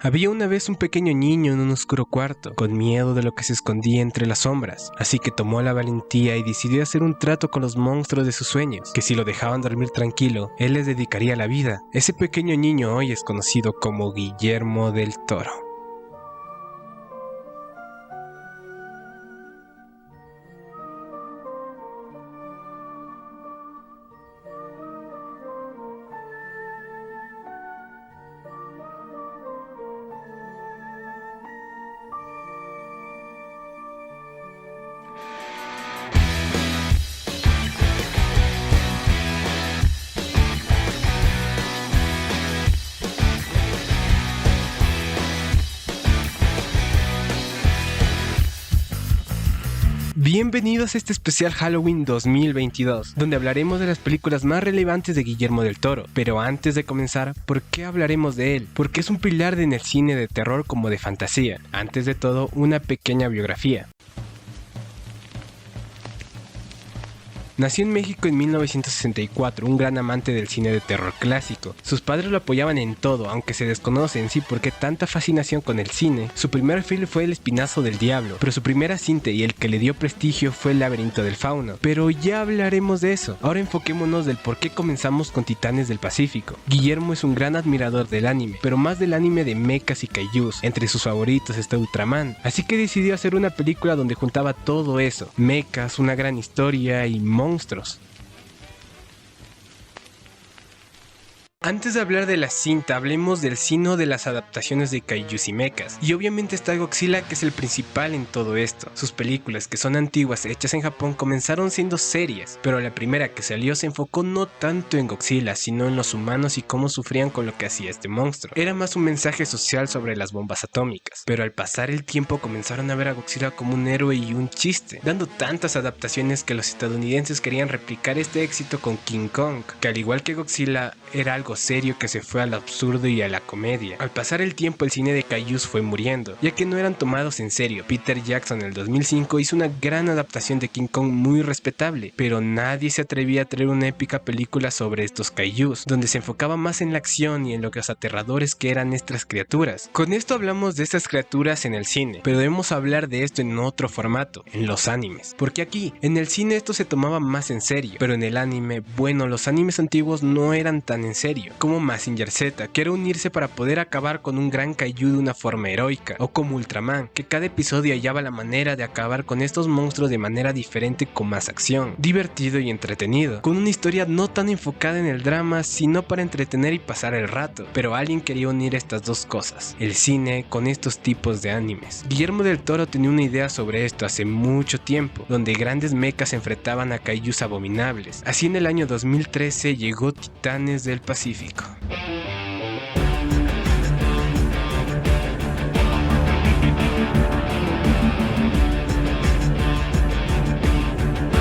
Había una vez un pequeño niño en un oscuro cuarto, con miedo de lo que se escondía entre las sombras, así que tomó la valentía y decidió hacer un trato con los monstruos de sus sueños, que si lo dejaban dormir tranquilo, él les dedicaría la vida. Ese pequeño niño hoy es conocido como Guillermo del Toro. Bienvenidos a este especial Halloween 2022, donde hablaremos de las películas más relevantes de Guillermo del Toro. Pero antes de comenzar, ¿por qué hablaremos de él? Porque es un pilar en el cine de terror como de fantasía. Antes de todo, una pequeña biografía. Nació en México en 1964, un gran amante del cine de terror clásico. Sus padres lo apoyaban en todo, aunque se desconoce en sí por qué tanta fascinación con el cine. Su primer film fue El Espinazo del Diablo, pero su primera cinta y el que le dio prestigio fue El Laberinto del Fauno. Pero ya hablaremos de eso. Ahora enfoquémonos del por qué comenzamos con Titanes del Pacífico. Guillermo es un gran admirador del anime, pero más del anime de mechas y kaijus. Entre sus favoritos está Ultraman, así que decidió hacer una película donde juntaba todo eso: mechas, una gran historia y monstruos. Antes de hablar de la cinta, hablemos del sino de las adaptaciones de kaijus y mechas. Y obviamente está Godzilla, que es el principal en todo esto. Sus películas, que son antiguas, hechas en Japón, comenzaron siendo serias, pero la primera que salió se enfocó no tanto en Godzilla, sino en los humanos y cómo sufrían con lo que hacía este monstruo. Era más un mensaje social sobre las bombas atómicas, pero al pasar el tiempo comenzaron a ver a Godzilla como un héroe y un chiste, dando tantas adaptaciones que los estadounidenses querían replicar este éxito con King Kong, que al igual que Godzilla era algo serio que se fue al absurdo y a la comedia. Al pasar el tiempo, el cine de kaijus fue muriendo, ya que no eran tomados en serio. Peter Jackson en el 2005 hizo una gran adaptación de King Kong muy respetable, pero nadie se atrevía a traer una épica película sobre estos kaijus, donde se enfocaba más en la acción y en lo que los aterradores que eran estas criaturas. Con esto hablamos de estas criaturas en el cine, pero debemos hablar de esto en otro formato, en los animes, porque aquí, en el cine esto se tomaba más en serio, pero en el anime, bueno, los animes antiguos no eran tan en serio, como Mazinger Z, que era unirse para poder acabar con un gran kaiju de una forma heroica, o como Ultraman, que cada episodio hallaba la manera de acabar con estos monstruos de manera diferente con más acción, divertido y entretenido, con una historia no tan enfocada en el drama, sino para entretener y pasar el rato. Pero alguien quería unir estas dos cosas, el cine con estos tipos de animes. Guillermo del Toro tenía una idea sobre esto hace mucho tiempo, donde grandes mechas se enfrentaban a kaijus abominables. Así en el año 2013 llegó Titanes del Pacífico.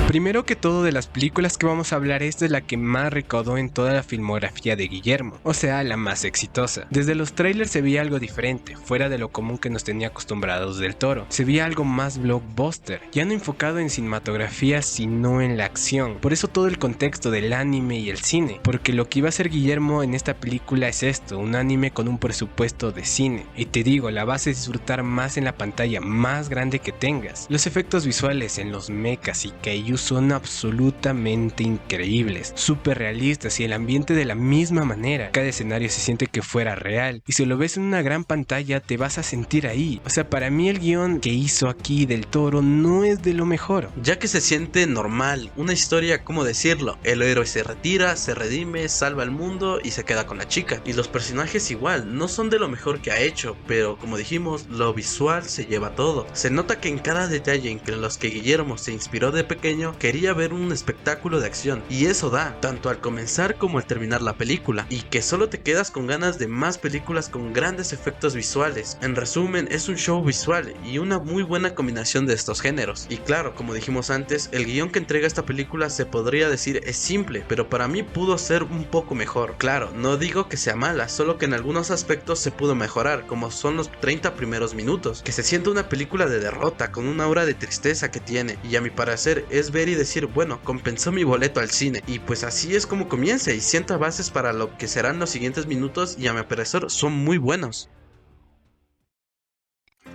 Primero que todo, de las películas que vamos a hablar, esta es la que más recaudó en toda la filmografía de Guillermo, o sea, la más exitosa. Desde los trailers se veía algo diferente, fuera de lo común que nos tenía acostumbrados del Toro. Se veía algo más blockbuster, ya no enfocado en cinematografía sino en la acción. Por eso todo el contexto del anime y el cine, porque lo que iba a hacer Guillermo en esta película es esto, un anime con un presupuesto de cine. Y te digo, la base es disfrutar más en la pantalla más grande que tengas. Los efectos visuales en los mechas y kaijus son absolutamente increíbles, súper realistas, y el ambiente de la misma manera. Cada escenario se siente que fuera real, y si lo ves en una gran pantalla te vas a sentir ahí. O sea, para mí el guión que hizo aquí del Toro no es de lo mejor, ya que se siente normal, una historia, ¿cómo decirlo? El héroe se retira, se redime, salva al mundo y se queda con la chica, y los personajes igual, no son de lo mejor que ha hecho, pero como dijimos, lo visual se lleva todo. Se nota que en cada detalle en los que Guillermo se inspiró de pequeño, quería ver un espectáculo de acción, y eso da, tanto al comenzar como al terminar la película, y que solo te quedas con ganas de más películas con grandes efectos visuales. En resumen, es un show visual y una muy buena combinación de estos géneros. Y claro, como dijimos antes, el guión que entrega esta película se podría decir es simple, pero para mí pudo ser un poco mejor. Claro, no digo que sea mala, solo que en algunos aspectos se pudo mejorar, como son los 30 primeros minutos, que se siente una película de derrota con una aura de tristeza que tiene, y a mi parecer es ver y decir, bueno, compensó mi boleto al cine, y pues así es como comienza y sienta bases para lo que serán los siguientes minutos, y a mi parecer son muy buenos.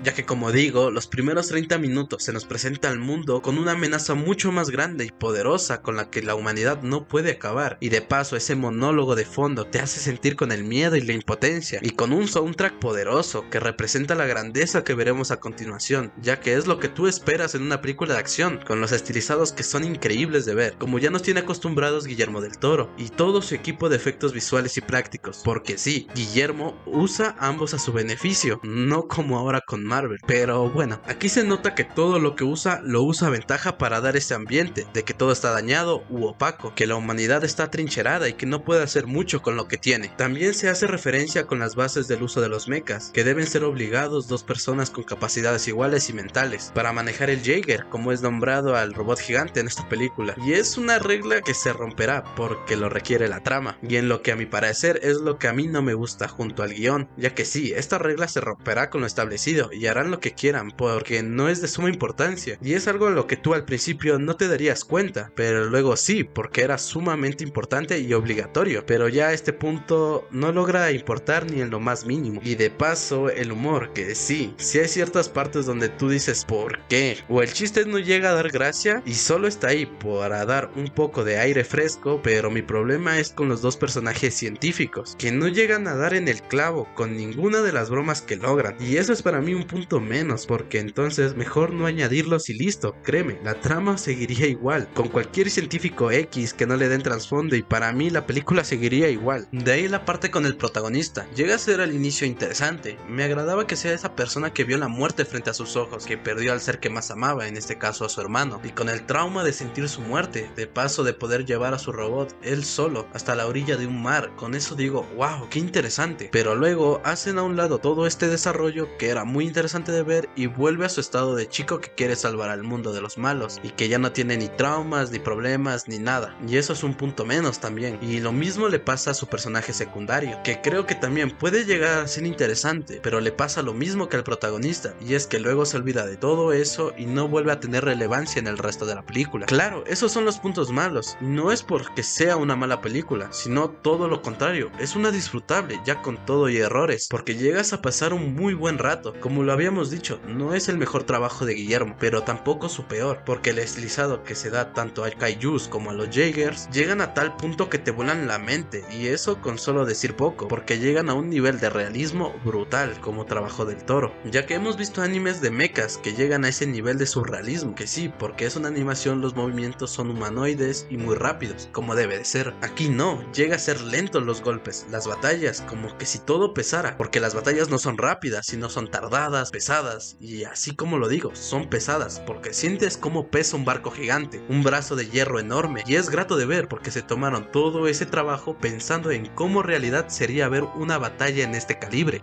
ya que como digo, los primeros 30 minutos se nos presenta al mundo con una amenaza mucho más grande y poderosa con la que la humanidad no puede acabar, y de paso ese monólogo de fondo te hace sentir con el miedo y la impotencia, y con un soundtrack poderoso que representa la grandeza que veremos a continuación, ya que es lo que tú esperas en una película de acción, con los estilizados que son increíbles de ver, como ya nos tiene acostumbrados Guillermo del Toro, y todo su equipo de efectos visuales y prácticos, porque sí, Guillermo usa ambos a su beneficio, no como ahora con Marvel, pero bueno, aquí se nota que todo lo que usa, lo usa a ventaja para dar ese ambiente, de que todo está dañado u opaco, que la humanidad está trincherada y que no puede hacer mucho con lo que tiene. También se hace referencia con las bases del uso de los mechas, que deben ser obligados dos personas con capacidades iguales y mentales, para manejar el Jaeger, como es nombrado al robot gigante en esta película, y es una regla que se romperá porque lo requiere la trama, y en lo que a mi parecer es lo que a mí no me gusta junto al guión, ya que sí, esta regla se romperá con lo establecido y harán lo que quieran porque no es de suma importancia, y es algo en lo que tú al principio no te darías cuenta, pero luego sí, porque era sumamente importante y obligatorio, pero ya a este punto no logra importar ni en lo más mínimo. Y de paso el humor, que sí hay ciertas partes donde tú dices ¿por qué? O el chiste no llega a dar gracia y solo está ahí para dar un poco de aire fresco, pero mi problema es con los dos personajes científicos, que no llegan a dar en el clavo con ninguna de las bromas que logran, y eso es para mí un punto menos, porque entonces mejor no añadirlos y listo. Créeme, la trama seguiría igual, con cualquier científico X que no le den trasfondo, y para mí la película seguiría igual. De ahí la parte con el protagonista, llega a ser al inicio interesante, me agradaba que sea esa persona que vio la muerte frente a sus ojos, que perdió al ser que más amaba, en este caso a su hermano, y con el trauma de sentir su muerte, de paso de poder llevar a su robot él solo hasta la orilla de un mar. Con eso digo, wow, qué interesante, pero luego hacen a un lado todo este desarrollo que era muy interesante de ver y vuelve a su estado de chico que quiere salvar al mundo de los malos y que ya no tiene ni traumas, ni problemas, ni nada, y eso es un punto menos también. Y lo mismo le pasa a su personaje secundario, que creo que también puede llegar a ser interesante, pero le pasa lo mismo que al protagonista, y es que luego se olvida de todo eso y no vuelve a tener relevancia en el resto de la película. Claro, esos son los puntos malos, y no es porque sea una mala película, sino todo lo contrario, es una disfrutable ya con todo y errores, porque llegas a pasar un muy buen rato. Como lo habíamos dicho, no es el mejor trabajo de Guillermo, pero tampoco su peor, porque el deslizado que se da tanto al kaijus como a los Jaegers llegan a tal punto que te vuelan la mente, y eso con solo decir poco, porque llegan a un nivel de realismo brutal como trabajo del Toro, ya que hemos visto animes de mechas que llegan a ese nivel de surrealismo, que sí, porque es una animación, los movimientos son humanoides y muy rápidos, como debe de ser. Aquí no, llega a ser lentos los golpes, las batallas, como que si todo pesara, porque las batallas no son rápidas, sino son tardadas, pesadas, y así como lo digo, son pesadas, porque sientes como pesa un barco gigante, un brazo de hierro enorme, y es grato de ver porque se tomaron todo ese trabajo pensando en cómo realidad sería ver una batalla en este calibre.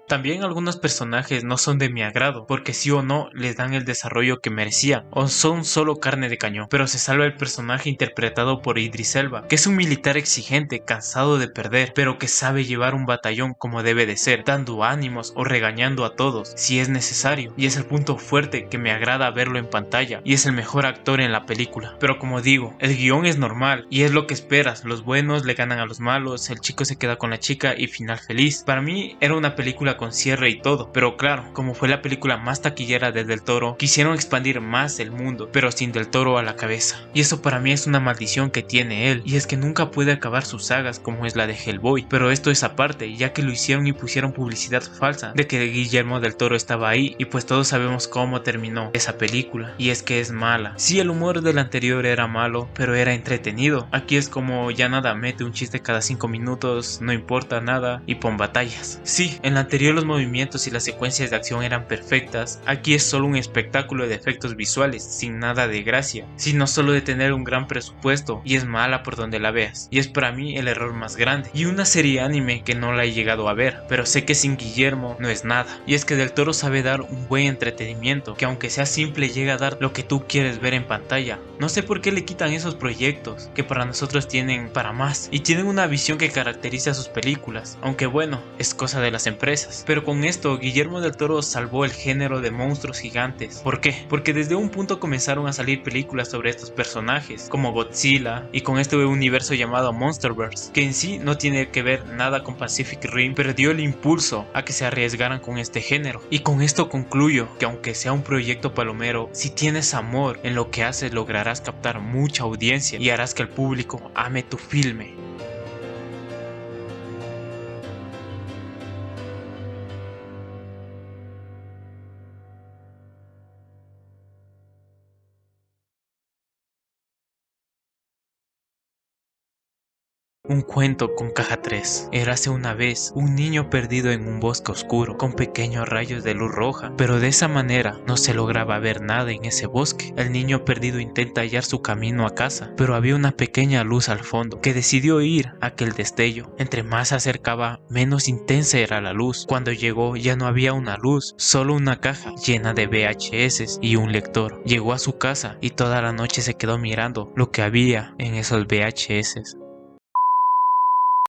También algunos personajes no son de mi agrado, porque sí o no les dan el desarrollo que merecían, o son solo carne de cañón, pero se salva el personaje interpretado por Idris Elba, que es un militar exigente, cansado de perder, pero que sabe llevar un batallón como debe de ser, dando ánimos o regañando a todos, si es necesario, y es el punto fuerte que me agrada verlo en pantalla, y es el mejor actor en la película. Pero como digo, el guión es normal, y es lo que esperas, los buenos le ganan a los malos, el chico se queda con la chica y final feliz. Para mí era una película con cierre y todo, pero claro, como fue la película más taquillera de Del Toro, quisieron expandir más el mundo, pero sin Del Toro a la cabeza, y eso para mí es una maldición que tiene él, y es que nunca puede acabar sus sagas como es la de Hellboy, pero esto es aparte, ya que lo hicieron y pusieron publicidad falsa de que Guillermo Del Toro estaba ahí, y pues todos sabemos cómo terminó esa película, y es que es mala. Sí, el humor del anterior era malo, pero era entretenido. Aquí es como ya nada, mete un chiste cada 5 minutos, no importa nada, y pon batallas. Sí, en la anterior los movimientos y las secuencias de acción eran perfectas, aquí es solo un espectáculo de efectos visuales, sin nada de gracia, sino solo de tener un gran presupuesto, y es mala por donde la veas, y es para mí el error más grande. Y una serie anime que no la he llegado a ver, pero sé que sin Guillermo no es nada, y es que Del Toro sabe dar un buen entretenimiento, que aunque sea simple llega a dar lo que tú quieres ver en pantalla. No sé por qué le quitan esos proyectos, que para nosotros tienen para más, y tienen una visión que caracteriza a sus películas, aunque bueno, es cosa de las empresas. cosas. Pero con esto Guillermo del Toro salvó el género de monstruos gigantes. ¿Por qué? Porque desde un punto comenzaron a salir películas sobre estos personajes, como Godzilla, y con este universo llamado Monsterverse, que en sí no tiene que ver nada con Pacific Rim, pero dio el impulso a que se arriesgaran con este género. Y con esto concluyo que aunque sea un proyecto palomero, si tienes amor en lo que haces lograrás captar mucha audiencia y harás que el público ame tu filme. Un cuento con caja 3. Érase una vez un niño perdido en un bosque oscuro con pequeños rayos de luz roja, pero de esa manera no se lograba ver nada en ese bosque. El niño perdido intenta hallar su camino a casa, pero había una pequeña luz al fondo que decidió ir a aquel destello. Entre más se acercaba, menos intensa era la luz. Cuando llegó ya no había una luz, solo una caja llena de VHS y un lector. Llegó a su casa y toda la noche se quedó mirando lo que había en esos VHS.